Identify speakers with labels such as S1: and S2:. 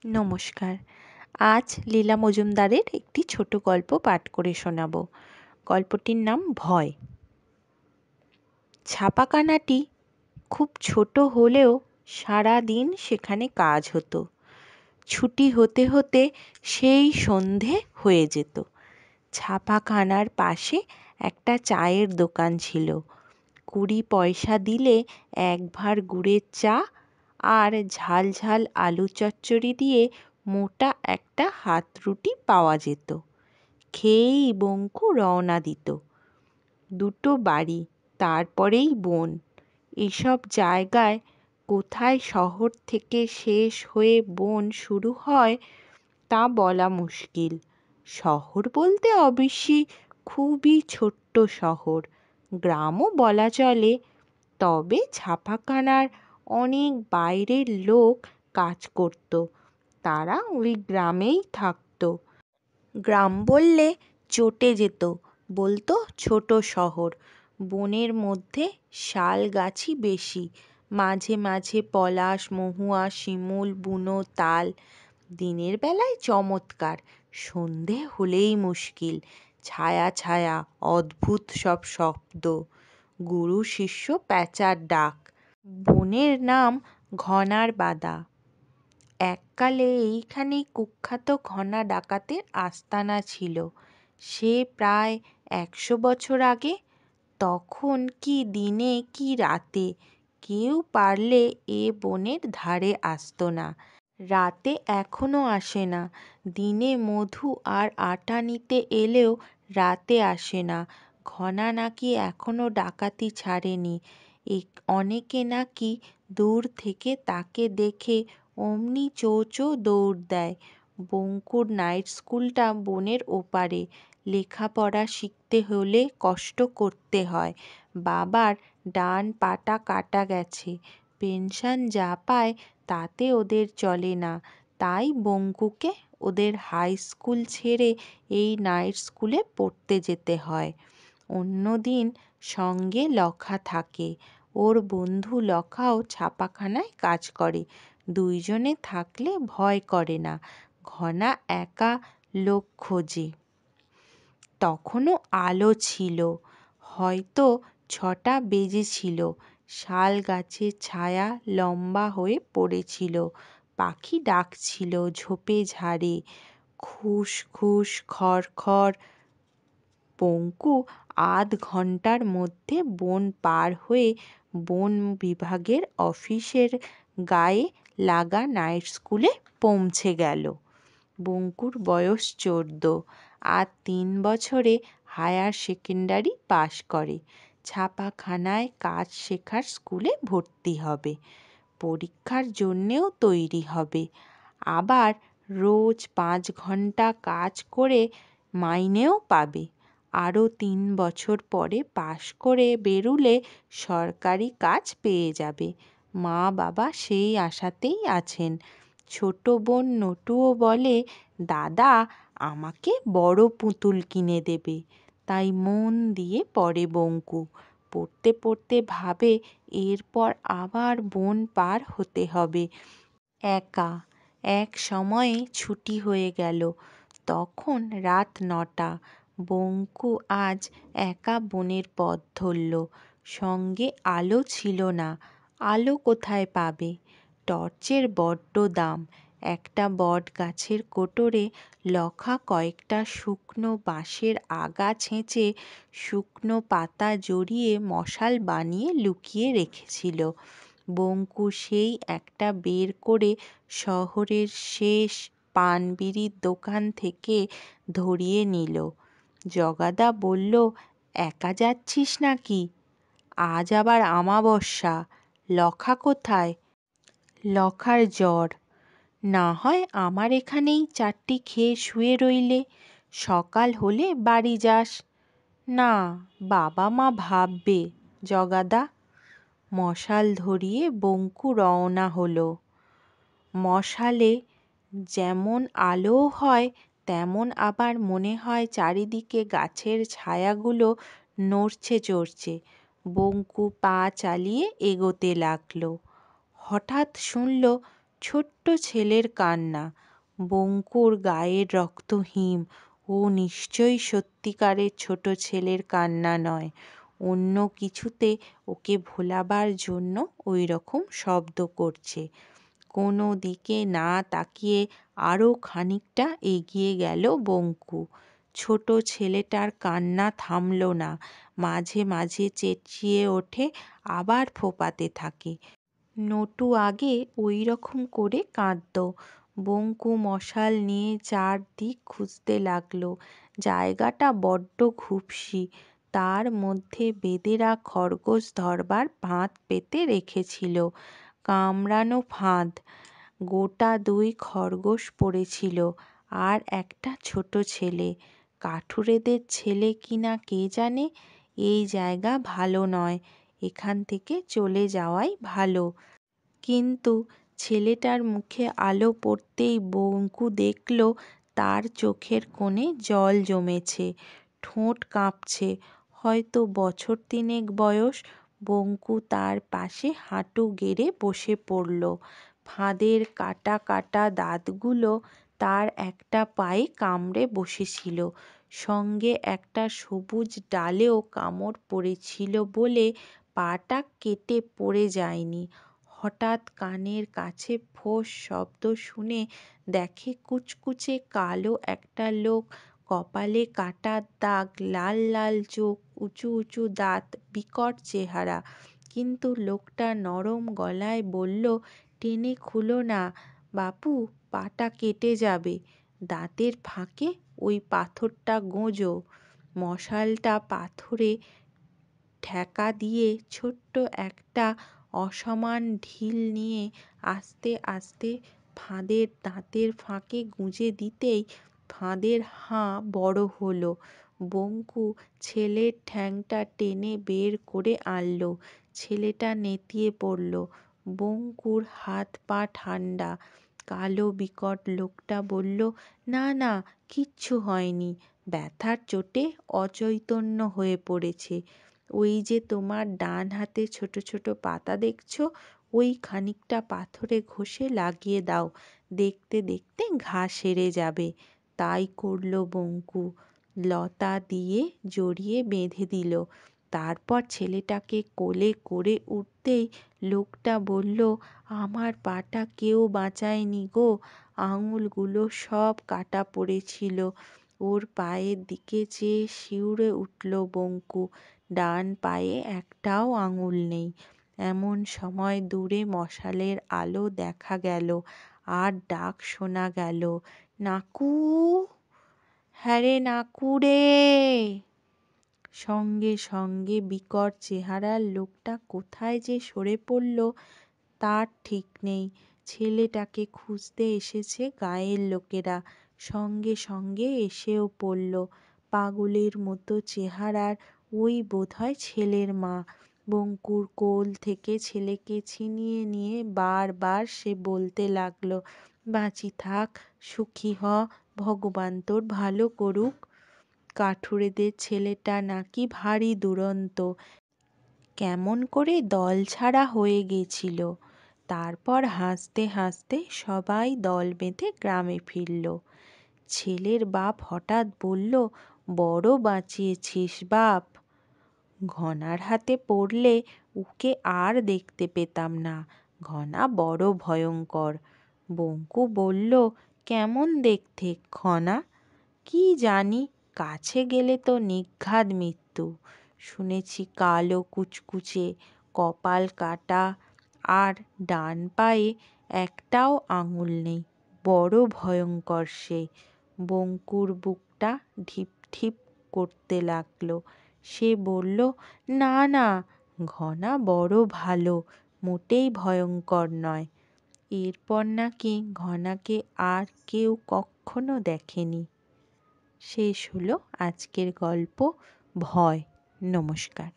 S1: নমস্কার। আজ লীলা মজুমদারের একটি ছোট গল্প পাঠ করে শোনাব। গল্পটির নাম ভয়। ছাপাখানাটি খুব ছোট হলেও সারা দিন সেখানে কাজ হতো। ছুটি হতে হতে সেই সন্ধে হয়ে যেত। ছাপাখানার পাশে একটা চায়ের দোকান ছিল। 20 পয়সা দিলে এক ভাঁড় গুড়ের চা আর ঝাল ঝাল আলু চচ্চড়ি দিয়ে মোটা একটা হাতরুটি পাওয়া যেত। খেয়েই বঙ্কু রওনা দিত। দুটো বাড়ি, তারপরেই বন। এসব জায়গায় কোথায় শহর থেকে শেষ হয়ে বন শুরু হয় তা বলা মুশকিল। শহর বলতে অবশ্যই খুবই ছোট্ট শহর, গ্রামও বলা চলে। তবে ছাপাখানার অনেক বাইরের লোক কাজ করত, তারা ওই গ্রামেই থাকতো। গ্রাম বললে চটে যেত, বলতো ছোট শহর। বনের মধ্যে শাল গাছই বেশি, মাঝে মাঝে পলাশ, মহুয়া, শিমুল, বুনো, তাল। দিনের বেলায় চমৎকার, সন্ধে হলেই মুশকিল। ছায়া ছায়া, অদ্ভুত সব শব্দ, গুরু শিষ্য প্যাঁচার ডাক। বনের নাম ঘনার বাদা। এককালে এইখানেই কুখ্যাত ঘনা ডাকাতের আস্তানা ছিল। সে প্রায় 100 বছর আগে। তখন কি দিনে কি রাতে কেউ পারলে এ বনের ধারে আসতো না। রাতে এখনো আসে না। দিনে মধু আর আটা নিতে এলেও রাতে আসে না। ঘনা নাকি এখনো ডাকাতি ছাড়েনি। অনেকে নাকি দূর থেকে তাকে দেখে অমনি চোঁ চোঁ দৌড় দেয়। বঙ্কুর নাইট স্কুলটা বনের ওপারে। লেখাপড়া শিখতে হলে কষ্ট করতে হয়। বাবার ডান পাটা কাটা গেছে, পেনশন যা পায় তাতে ওদের চলে না। তাই বঙ্কুকে ওদের হাই স্কুল ছেড়ে এই নাইট স্কুলে পড়তে যেতে হয়। অন্যদিন সঙ্গে লখা থাকে। ওর বন্ধু লখাও ছাপাখানায় কাজ করে। দুইজনে থাকলে ভয় করে না। ঘনা একা লোক খোঁজে। তখনও আলো ছিল, হয়তো 6টা বেজেছিল। শাল গাছের ছায়া লম্বা হয়ে পড়েছিল। পাখি ডাকছিল ঝোপে ঝাড়ে, খুস খুস খড় খড়। বঙ্কু আধ ঘন্টার মধ্যে বন পার হয়ে বন বিভাগের অফিসের গায়ে লাগা নাইট স্কুলে পৌঁছে গেল। বঙ্কুর বয়স 14, আর 3 বছরে হায়ার সেকেন্ডারি পাশ করে ছাপাখানায় কাজ শেখার স্কুলে ভর্তি হবে। পরীক্ষার জন্যেও তৈরি হবে। আবার রোজ 5 ঘন্টা কাজ করে মাইনেও পাবে। আরও 3 বছর পরে পাশ করে বেরুলে সরকারি কাজ পেয়ে যাবে। মা বাবা সেই আশাতেই আছেন। ছোট বোন নটুও বলে, দাদা আমাকে বড় পুতুল কিনে দেবে। তাই মন দিয়ে পড়ে বঙ্কু। পড়তে পড়তে ভাবে এরপর আবার বন পার হতে হবে একা। এক সময়ে ছুটি হয়ে গেল। তখন রাত 9টা। বঙ্কু আজ একা বনের পথ ধরল। সঙ্গে আলো ছিল না। আলো কোথায় পাবে? টর্চের বড্ড দাম। একটা বট গাছের কোটরে লখা কয়েকটা শুকনো বাঁশের আগা ছেঁচে শুকনো পাতা জড়িয়ে মশাল বানিয়ে লুকিয়ে রেখেছিল। বঙ্কু সেই একটা বের করে শহরের শেষ পান বিড়ির দোকান থেকে ধরিয়ে নিল। জগাদা বলল, একা যাচ্ছিস নাকি? আজ আবার আমাবস্যা। লখা কোথায়? লখার জ্বর। না হয় আমার এখানেই 4টি খেয়ে শুয়ে রইলে, সকাল হলে বাড়ি যাস। না, বাবা মা ভাববে। জগাদা। মশাল ধরিয়ে বঙ্কু রওনা হলো। মশালে যেমন আলোও হয়, তেমন আবার মনে হয় চারিদিকে গাছের ছায়াগুলো নড়ছে চড়ছে। বঙ্কু পা চালিয়ে এগোতে লাগলো। হঠাৎ শুনল ছোট্ট ছেলের কান্না। বঙ্কুর গায়ের রক্ত হিম। ও নিশ্চয়ই সত্যিকারের ছোট ছেলের কান্না নয়, অন্য কিছুতে ওকে ভোলাবার জন্য ওই রকম শব্দ করছে। কোনো দিকে না তাকিয়ে আরও খানিকটা এগিয়ে গেল বঙ্কু। ছোট ছেলেটার কান্না থামল না, মাঝে মাঝে চেঁচিয়ে ওঠে, আবার ফোঁপাতে থাকে। নটু আগে ওই রকম করে কাঁদত। বঙ্কু মশাল নিয়ে চারদিক খুঁজতে লাগলো। জায়গাটা বড্ড ঘুপসি, তার মধ্যে বেদেরা খরগোশ ধরবার ফাঁদ পেতে রেখেছিল। কামড়ানো ফাঁদ, গোটা 2 খরগোশ পড়েছিল, আর একটা ছোট ছেলে। কাঠুরেদের ছেলে কিনা কে জানে। এই জায়গা ভালো নয়, এখান থেকে চলে যাওয়াই ভালো। কিন্তু ছেলেটার মুখে আলো পড়তেই বঙ্কু দেখল তার চোখের কোণে জল জমেছে, ঠোঁট কাঁপছে। হয়তো বছর 3 বয়স। বঙ্কু তার পাশে হাঁটু গেড়ে বসে পড়ল। ফাঁদের কাটা কাটা দাঁতগুলো তার একটা পায়ে কামড়ে বসেছিল, সঙ্গে একটা সবুজ ডালেও কামড় পড়েছিল বলে পাটা কেটে পড়ে যায়নি। হঠাৎ কানের কাছে ফোঁস শব্দ শুনে দেখে কুচকুচে কালো একটা লোক, কপালে কাটার দাগ, লাল লাল চোখ, উঁচু উঁচু দাঁত, বিকট চেহারা। কিন্তু লোকটা নরম গলায় বলল, টেনে খুলো না বাপু, পাটা কেটে যাবে। দাঁতের ফাঁকে ওই পাথরটা গোঁজো। মশালটা পাথরে ঠেকা দিয়ে ছোট্ট একটা অসমান ঢিল নিয়ে আস্তে আস্তে ফাঁদের দাঁতের ফাঁকে গুঁজে দিতেই ফাঁদের হাঁ বড় হলো। বঙ্কু ছেলের ঠ্যাংটা টেনে বের করে আনল। ছেলেটা নেতিয়ে পড়ল। বঙ্কুর হাত পা ঠান্ডা। কালো বিকট লোকটা বলল, না না, কিচ্ছু হয়নি, ব্যথার চোটে অচৈতন্য হয়ে পড়েছে। ওই যে তোমার ডান হাতে ছোট ছোট পাতা দেখছ, ওই খানিকটা পাথরে ঘষে লাগিয়ে দাও, দেখতে দেখতে ঘা সেরে যাবে। তাই করল বঙ্কু। লতা দিয়ে জড়িয়ে বেঁধে দিল। তারপর ছেলেটাকে কোলে করে উঠতেই লোকটা বলল, আমার পাটা কেউ বাঁচায়নি গো, আঙুলগুলো সব কাটা পড়েছিল। ওর পায়ের দিকে চেয়ে শিউরে উঠল বঙ্কু। ডান পায়ে একটাও আঙুল নেই। এমন সময় দূরে মশালের আলো দেখা গেল, আর ডাক শোনা গেল, নাকু, হ্যারে নাকু রে। সঙ্গে সঙ্গে বিকট চেহারার লোকটা কোথায় যে সরে পড়ল তার ঠিক নেই। ছেলেটাকে খুঁজতে এসেছে গাঁয়ের লোকেরা, সঙ্গে সঙ্গে এসেও পড়ল। পাগলের মতো চেহারার ওই বোধহয় ছেলের মা। বঙ্কুর কোল থেকে ছেলেকে ছিনিয়ে নিয়ে বারবার সে বলতে লাগলো, বাঁচি থাক, সুখী হ, ভগবান তোর ভালো করুক। কাঠুরেদের ছেলেটা নাকি ভারী দুরন্ত, কেমন করে দলছাড়া হয়ে গেছিল। তারপর হাসতে হাসতে সবাই দল বেঁধে গ্রামে ফিরল। ছেলের বাপ হঠাৎ বলল, বড় বাঁচিয়েছিস বাপ। ঘনার হাতে পড়লে ওকে আর দেখতে পেতাম না, ঘনা বড় ভয়ঙ্কর। বঙ্কু বলল, কেমন দেখতে ঘনা? কি জানি, কাছে গেলে তো নির্ঘাত মৃত্যু। শুনেছি কালো কুচকুচে, কপাল কাটা, আর ডান পায়ে একটাও আঙুল নেই, বড় ভয়ঙ্কর সে। বঙ্কুর বুকটা ঢিপ ঢিপ করতে লাগলো। সে বলল, না না, ঘনা বড় ভালো, মোটেই ভয়ঙ্কর নয়। এরপর নাকি ঘনাকে আর কেউ কখনো দেখেনি। শেষ হলো আজকের গল্প ভয়। নমস্কার।